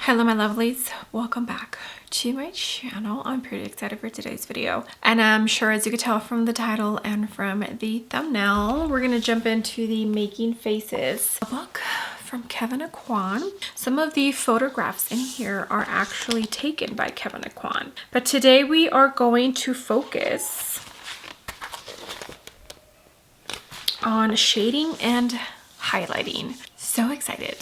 Hello my lovelies, welcome back to my channel. I'm pretty excited for today's video, and I'm sure as you could tell from the title and from the thumbnail, we're gonna jump into the Making Faces book from Kevyn Aucoin. Some of the photographs in here are actually taken by Kevyn Aucoin, but today we are going to focus on shading and highlighting. So excited.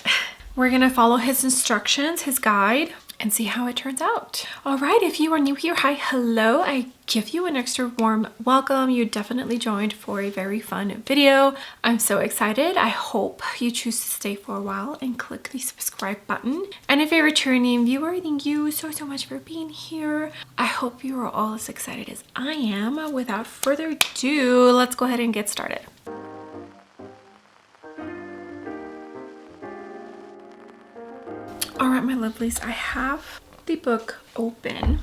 We're gonna follow his instructions, his guide, and see how it turns out. All right, if you are new here, hi, hello. I give you an extra warm welcome. You definitely joined for a very fun video. I'm so excited. I hope you choose to stay for a while and click the subscribe button. And if you're a returning viewer, thank you so much for being here. I hope you are all as excited as I am. Without further ado, let's go ahead and get started. All right, my lovelies, I have the book open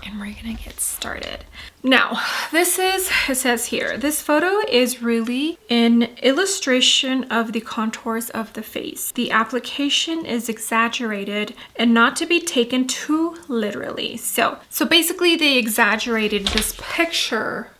and we're gonna get started. Now, it says here, this photo is really an illustration of the contours of the face. The application is exaggerated and not to be taken too literally. So basically they exaggerated this picture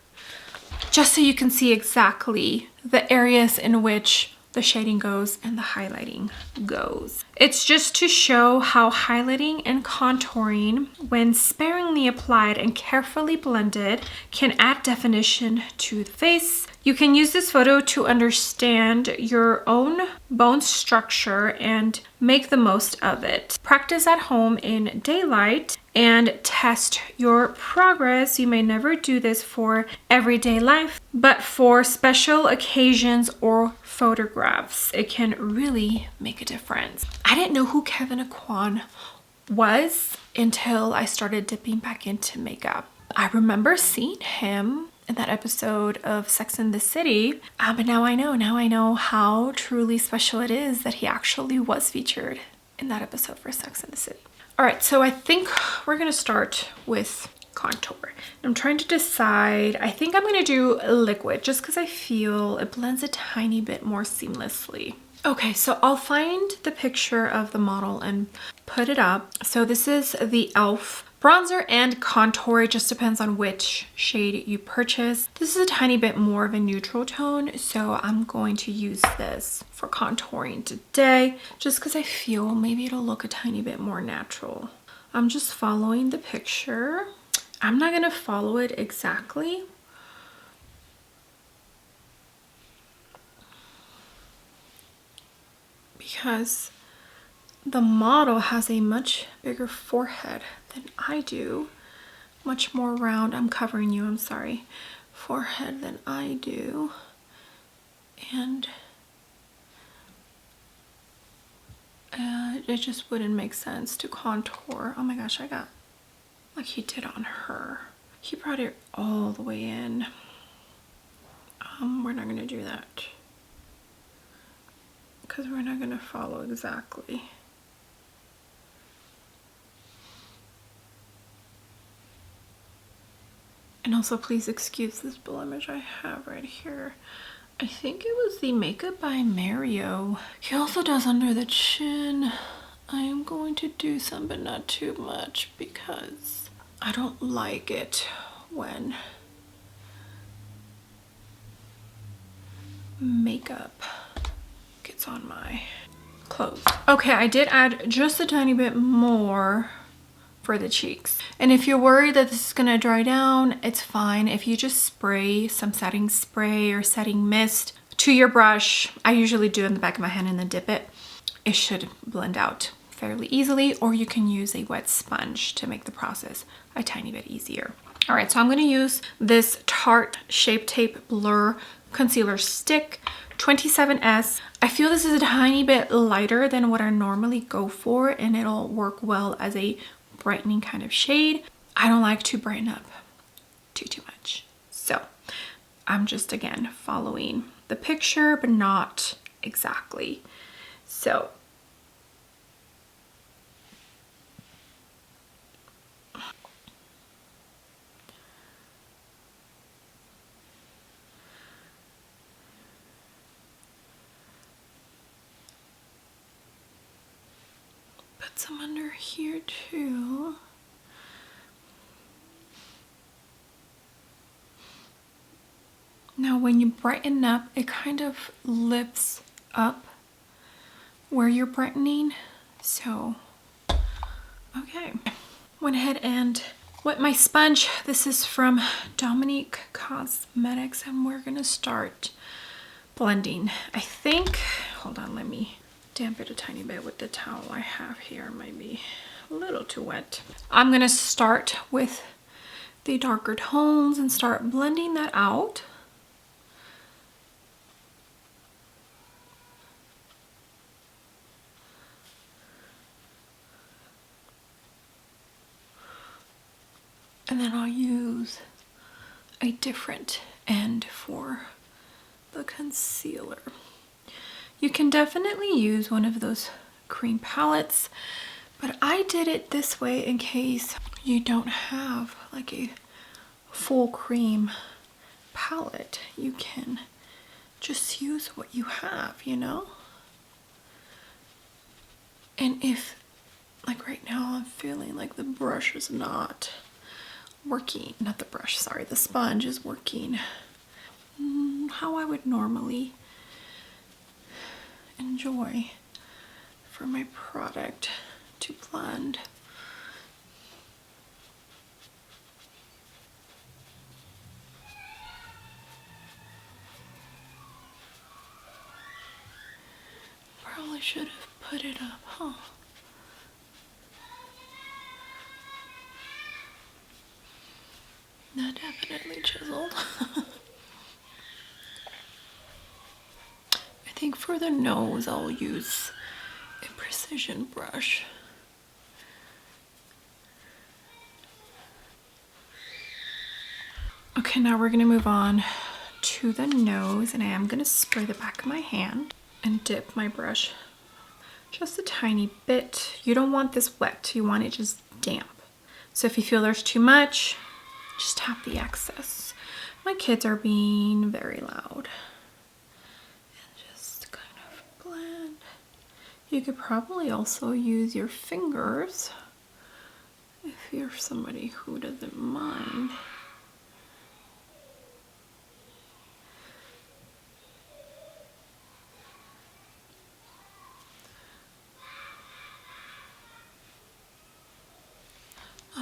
just so you can see exactly the areas in which the shading goes and the highlighting goes. It's just to show how highlighting and contouring, when sparingly applied and carefully blended, can add definition to the face. You can use this photo to understand your own bone structure and make the most of it. Practice at home in daylight and test your progress. You may never do this for everyday life, but for special occasions or photographs, it can really make a difference. I didn't know who Kevyn Aucoin was until I started dipping back into makeup. I remember seeing him in that episode of Sex and the City, but now I know how truly special it is that he actually was featured in that episode for Sex and the City. All right, so I think we're gonna start with contour. I'm trying to decide, I think I'm gonna do liquid just because I feel it blends a tiny bit more seamlessly. Okay, so I'll find the picture of the model and put it up. So this is the e.l.f. bronzer and contour. It just depends on which shade you purchase. This is a tiny bit more of a neutral tone, so I'm going to use this for contouring today just because I feel maybe it'll look a tiny bit more natural. I'm just following the picture. I'm not gonna follow it exactly. Because the model has a much bigger forehead than I do. Much more round, I'm covering you, I'm sorry. Forehead than I do. And it just wouldn't make sense to contour. Oh my gosh, I got like he did on her. He brought it all the way in. We're not gonna do that because we're not gonna follow exactly. And also please excuse this blemish I have right here. I think it was the Makeup by Mario. He also does under the chin. I am going to do some, but not too much because I don't like it when makeup gets on my clothes. Okay, I did add just a tiny bit more for the cheeks. And if you're worried that this is gonna dry down, it's fine. If you just spray some setting spray or setting mist to your brush, I usually do in the back of my hand and then dip it, it should blend out fairly easily, or you can use a wet sponge to make the process a tiny bit easier. All right, so I'm gonna use this Tarte Shape Tape Blur Concealer Stick 27S. I feel this is a tiny bit lighter than what I normally go for, and it'll work well as a brightening kind of shade. I don't like to brighten up too much. So I'm just, again, following the picture, but not exactly. So put some under here too. Now when you brighten up, it kind of lifts up where you're brightening. So, okay. Went ahead and wet my sponge. This is from Dominique Cosmetics, and we're gonna start blending. I think, hold on, let me damp it a tiny bit with the towel I have here. Might be a little too wet. I'm gonna start with the darker tones and start blending that out. And then I'll use a different end for the concealer. You can definitely use one of those cream palettes, but I did it this way in case you don't have like a full cream palette. You can just use what you have, you know? And if, like right now, I'm feeling like the brush is not working, not the brush, sorry, the sponge is working how I would normally enjoy for my product to blend. Probably should have put it up, huh? That definitely chiseled. I think for the nose, I'll use a precision brush. Okay, now we're gonna move on to the nose, and I am gonna spray the back of my hand and dip my brush just a tiny bit. You don't want this wet, you want it just damp. So if you feel there's too much, just tap the excess. My kids are being very loud. And just kind of blend. You could probably also use your fingers if you're somebody who doesn't mind.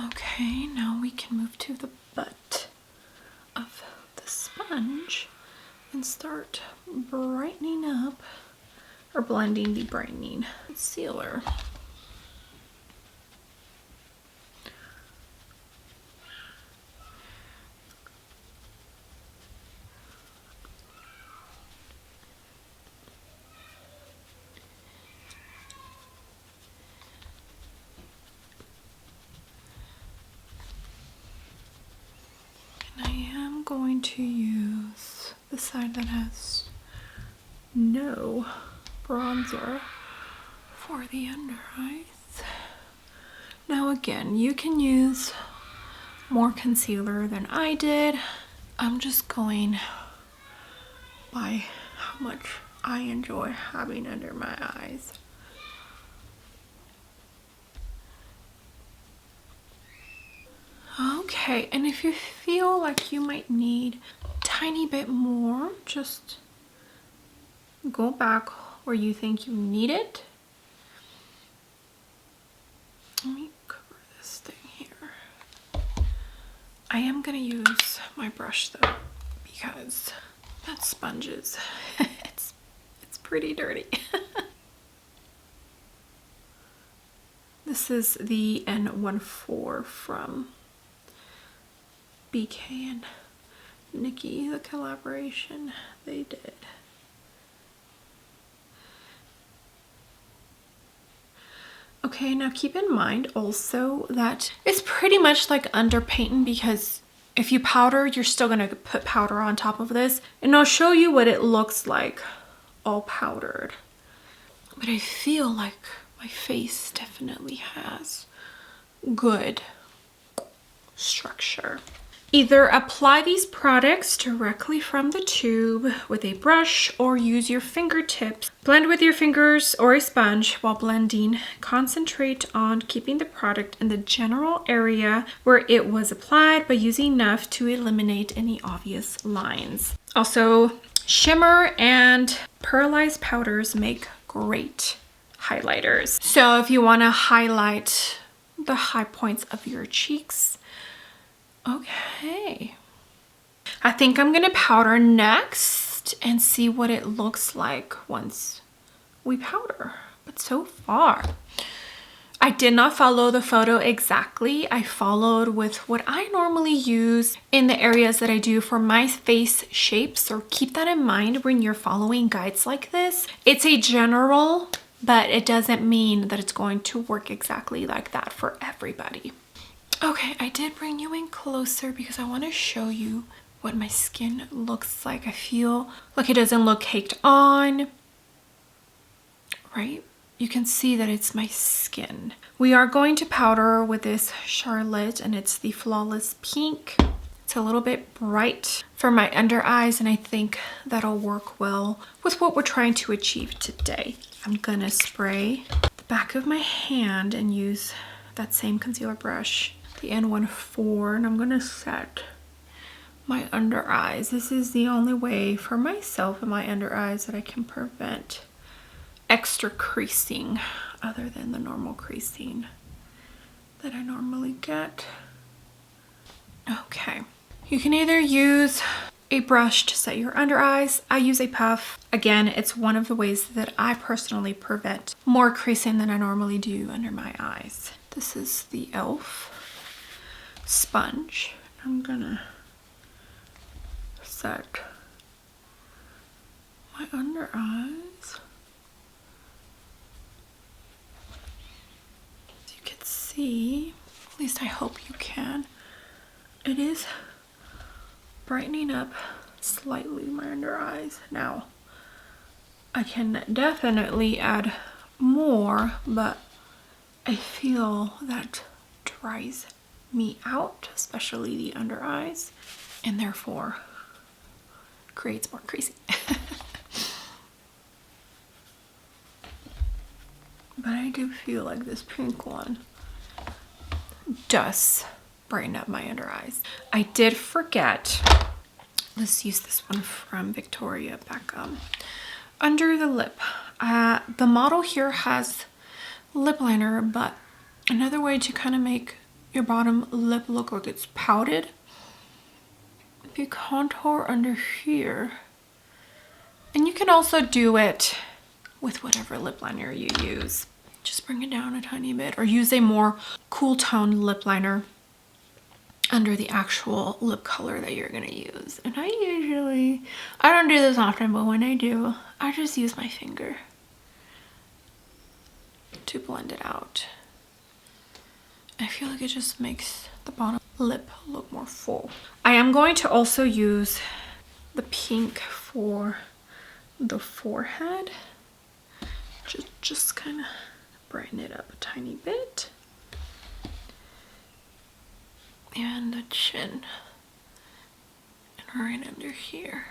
Okay, now we can move to the butt of the sponge and start brightening up, or blending the brightening concealer. Going to use the side that has no bronzer for the under eyes. Now again, you can use more concealer than I did. I'm just going by how much I enjoy having under my eyes. Okay, and if you feel like you might need a tiny bit more, just go back where you think you need it. Let me cover this thing here. I am gonna use my brush though, because that sponge is, it's pretty dirty. This is the N14 from BK and Nikki, the collaboration they did. Okay, now keep in mind also that it's pretty much like underpainting, because if you powder, you're still gonna put powder on top of this, and I'll show you what it looks like all powdered. But I feel like my face definitely has good structure. Either apply these products directly from the tube with a brush or use your fingertips. Blend with your fingers or a sponge while blending. Concentrate on keeping the product in the general area where it was applied, but use enough to eliminate any obvious lines. Also, shimmer and pearlized powders make great highlighters. So if you want to highlight the high points of your cheeks, okay. I think I'm gonna powder next and see what it looks like once we powder. But so far, I did not follow the photo exactly. I followed with what I normally use in the areas that I do for my face shapes. So keep that in mind when you're following guides like this. It's a general, but it doesn't mean that it's going to work exactly like that for everybody. Okay, I did bring you in closer because I want to show you what my skin looks like. I feel like it doesn't look caked on, right? You can see that it's my skin. We are going to powder with this Charlotte, and it's the Flawless Pink. It's a little bit bright for my under eyes, and I think that'll work well with what we're trying to achieve today. I'm gonna spray the back of my hand and use that same concealer brush, the N14, and I'm gonna set my under eyes. This is the only way for myself and my under eyes that I can prevent extra creasing other than the normal creasing that I normally get. Okay, you can either use a brush to set your under eyes. I use a puff. Again, it's one of the ways that I personally prevent more creasing than I normally do under my eyes. This is the e.l.f. sponge. I'm gonna set my under eyes. As you can see, at least I hope you can, it is brightening up slightly my under eyes. Now, I can definitely add more, but I feel that dries me out, especially the under eyes, and therefore creates more creasing. But I do feel like this pink one does brighten up my under eyes. I did forget, let's use this one from Victoria Beckham. Under the lip, the model here has lip liner, but another way to kind of make your bottom lip look like it's pouted, if you contour under here, and you can also do it with whatever lip liner you use. Just bring it down a tiny bit, or use a more cool tone lip liner under the actual lip color that you're gonna use. And I don't do this often, but when I do, I just use my finger to blend it out. I feel like it just makes the bottom lip look more full. I am going to also use the pink for the forehead. Just kind of brighten it up a tiny bit. And the chin. And right under here.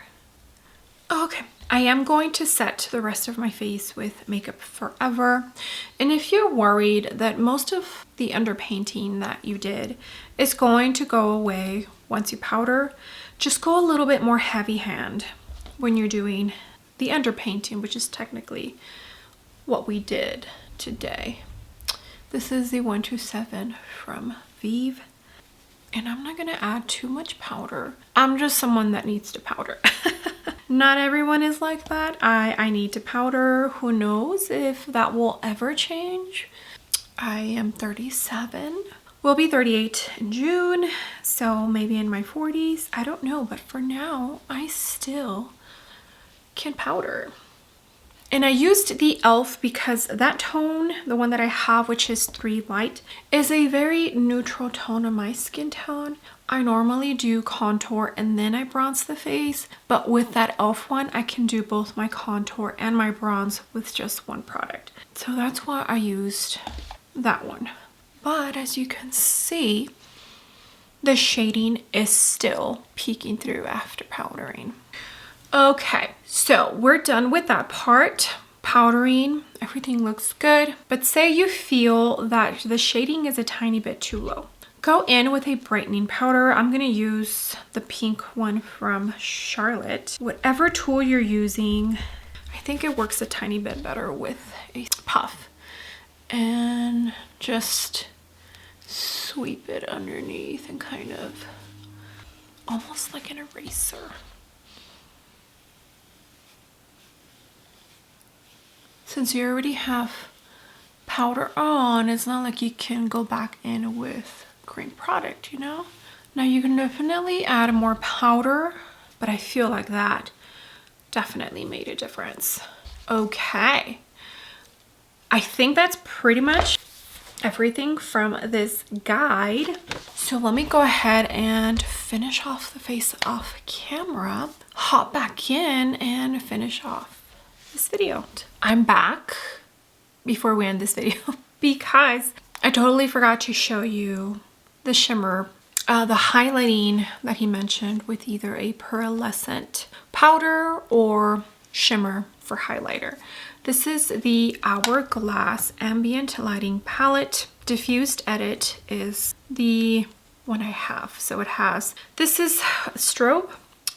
Okay, I am going to set the rest of my face with Makeup Forever. And if you're worried that most of the underpainting that you did is going to go away once you powder, just go a little bit more heavy hand when you're doing the underpainting, which is technically what we did today. This is the 127 from Vive. And I'm not gonna add too much powder. I'm just someone that needs to powder. Not everyone is like that. I need to powder. Who knows if that will ever change. I am 37. Will be 38 in June. So maybe in my 40s. I don't know. But for now, I still can powder. And I used the e.l.f. because that tone, the one that I have, which is 3 Light, is a very neutral tone of my skin tone. I normally do contour and then I bronze the face, but with that e.l.f. one, I can do both my contour and my bronze with just one product. So that's why I used that one. But as you can see, the shading is still peeking through after powdering. Okay, so we're done with that part. Powdering, everything looks good, but say you feel that the shading is a tiny bit too low. Go in with a brightening powder. I'm gonna use the pink one from Charlotte. Whatever tool you're using, I think it works a tiny bit better with a puff. And just sweep it underneath and kind of almost like an eraser. Since you already have powder on, it's not like you can go back in with cream product, you know? Now you can definitely add more powder, but I feel like that definitely made a difference. Okay. I think that's pretty much everything from this guide. So let me go ahead and finish off the face off camera, hop back in and finish off this video. I'm back before we end this video because I totally forgot to show you the shimmer, the highlighting that he mentioned with either a pearlescent powder or shimmer for highlighter. This is the Hourglass Ambient Lighting Palette. Diffused Edit is the one I have. So it has, this is strobe,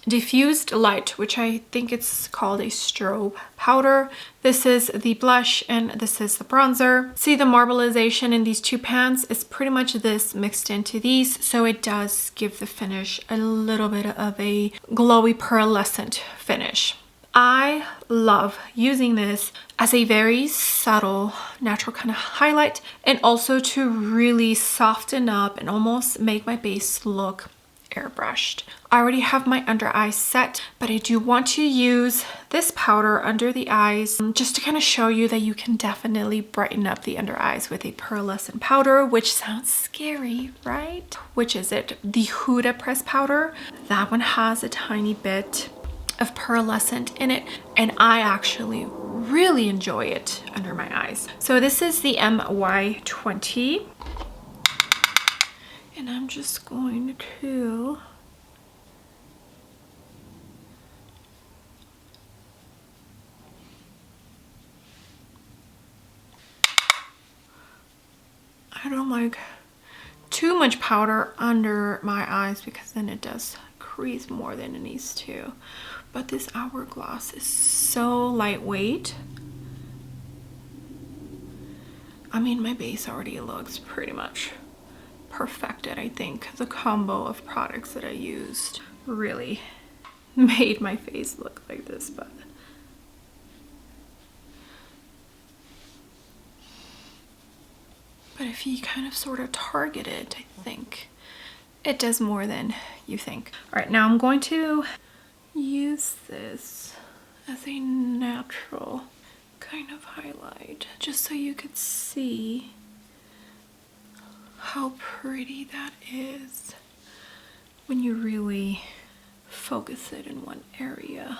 diffused light, which I think it's called a strobe powder. This is the blush and this is the bronzer. See the marbleization in these two pans? It's pretty much this mixed into these, so it does give the finish a little bit of a glowy pearlescent finish. I love using this as a very subtle natural kind of highlight, and also to really soften up and almost make my base look airbrushed. I already have my under eyes set, but I do want to use this powder under the eyes just to kind of show you that you can definitely brighten up the under eyes with a pearlescent powder, which sounds scary, right? Which is it? The Huda Press powder. That one has a tiny bit of pearlescent in it, and I actually really enjoy it under my eyes. So this is the MY20. And I'm just going to I don't like too much powder under my eyes because then it does crease more than it needs to. But this Hourglass is so lightweight. I mean, my base already looks pretty much perfected. I think the combo of products that I used really made my face look like this, but if you kind of sort of target it, I think it does more than you think. All right, now I'm going to use this as a natural kind of highlight just so you could see how pretty that is when you really focus it in one area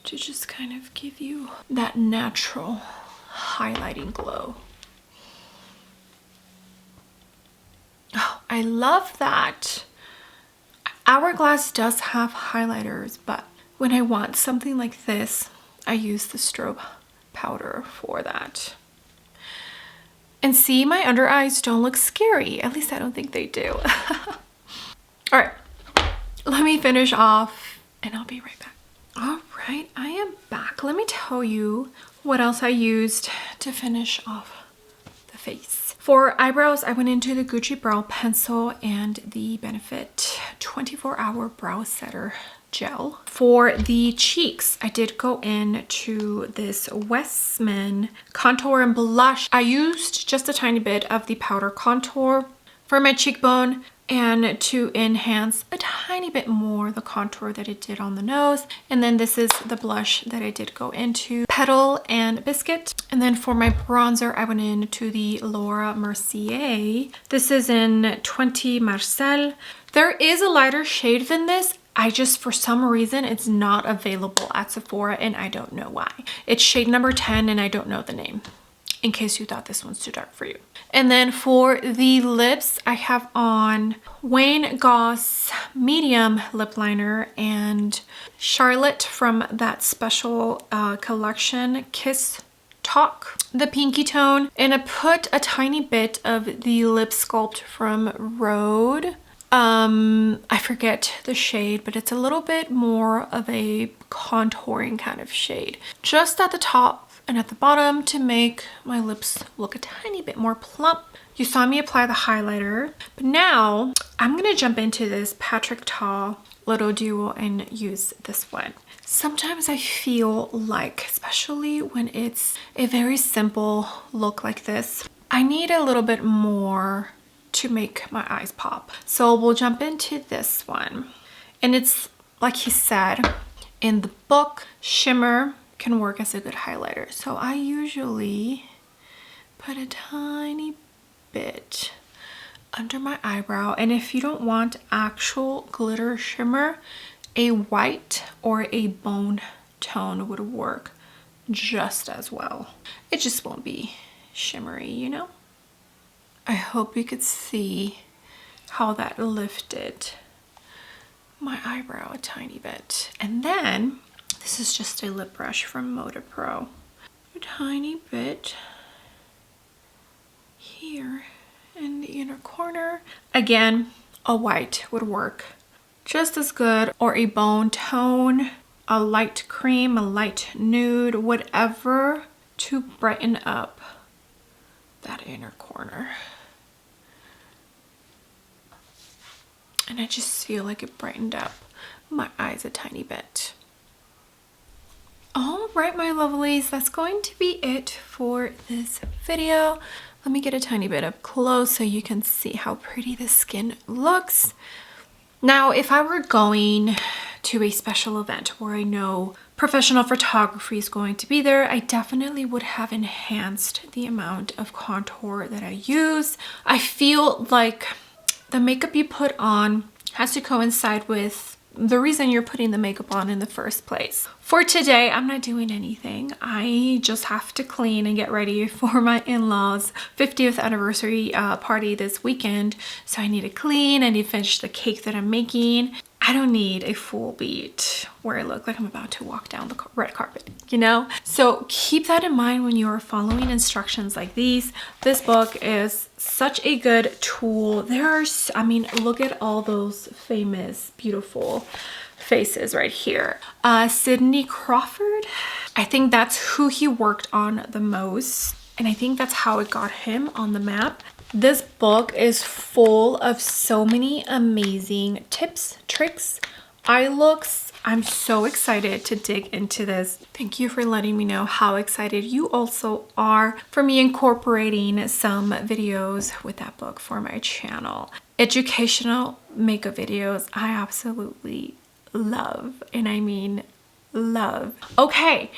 to just kind of give you that natural highlighting glow. Oh, I love that. Hourglass does have highlighters, but when I want something like this, I use the strobe powder for that. And see, my under eyes don't look scary. At least I don't think they do. All right, let me finish off and I'll be right back. All right, I am back. Let me tell you what else I used to finish off the face. For eyebrows, I went into the Gucci Brow Pencil and the Benefit 24-Hour Brow Setter Gel. For the cheeks, I did go into this Westman Contour and Blush. I used just a tiny bit of the powder contour for my cheekbone and to enhance a tiny bit more the contour that it did on the nose. And then this is the blush that I did go into, Petal and Biscuit. And then for my bronzer, I went into the Laura Mercier. This is in 20 Marcel. There is a lighter shade than this. I just, for some reason, it's not available at Sephora and I don't know why. It's shade number 10 and I don't know the name. in case you thought this one's too dark for you. And then for the lips, I have on Wayne Goss medium lip liner and Charlotte from that special collection, Kiss Talk, the pinky tone. And I put a tiny bit of the lip sculpt from Rhode. I forget the shade, but it's a little bit more of a contouring kind of shade. Just at the top and at the bottom to make my lips look a tiny bit more plump. You saw me apply the highlighter, but now I'm gonna jump into this Patrick Ta Little Duo and use this one. Sometimes I feel like, especially when it's a very simple look like this, I need a little bit more to make my eyes pop. So we'll jump into this one. And it's like he said in the book, Shimmer can work as a good highlighter. So I usually put a tiny bit under my eyebrow. And if you don't want actual glitter shimmer, a white or a bone tone would work just as well. It just won't be shimmery, you know? I hope you could see how that lifted my eyebrow a tiny bit. And then this is just a lip brush from Moda Pro. A tiny bit here in the inner corner. Again, a white would work just as good, or a bone tone, a light cream, a light nude, whatever to brighten up that inner corner. And I just feel like it brightened up my eyes a tiny bit. All right, my lovelies, that's going to be it for this video. Let me get a tiny bit up close so you can see how pretty the skin looks. Now, if I were going to a special event where I know professional photography is going to be there, I definitely would have enhanced the amount of contour that I use. I feel like the makeup you put on has to coincide with the reason you're putting the makeup on in the first place. For today, I'm not doing anything. I just have to clean and get ready for my in-laws' 50th anniversary party this weekend. So I need to clean, I need to finish the cake that I'm making. I don't need a full beat where I look like I'm about to walk down the red carpet, you know? So keep that in mind when you are following instructions like these. This book is such a good tool. There's, I mean, look at all those famous, beautiful faces right here. Sidney Crawford, I think that's who he worked on the most. And I think that's how it got him on the map. This book is full of so many amazing tips, tricks, eye looks. I'm so excited to dig into this. Thank you for letting me know how excited you also are for me incorporating some videos with that book for my channel. Educational makeup videos, I absolutely love, and I mean love. Okay.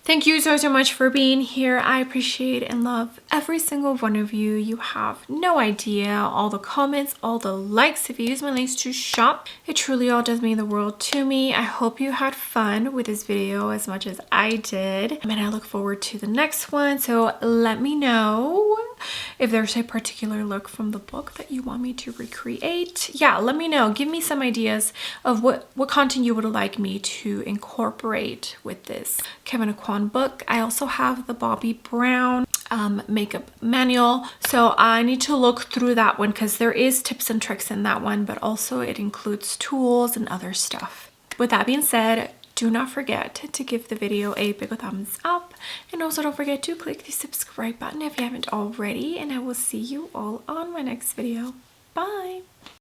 Thank you so much for being here. I appreciate and love every single one of you. You have no idea. All the comments, all the likes. If you use my links to shop, it truly all does mean the world to me. I hope you had fun with this video as much as I did. And I look forward to the next one. So let me know if there's a particular look from the book that you want me to recreate. Yeah, let me know. Give me some ideas of what content you would like me to incorporate with this Kevyn Aucoin book. I also have the Bobbi Brown makeup manual, so I need to look through that one because there is tips and tricks in that one, but also it includes tools and other stuff. With that being said, do not forget to give the video a big thumbs up, and also don't forget to click the subscribe button if you haven't already, and I will see you all on my next video. Bye!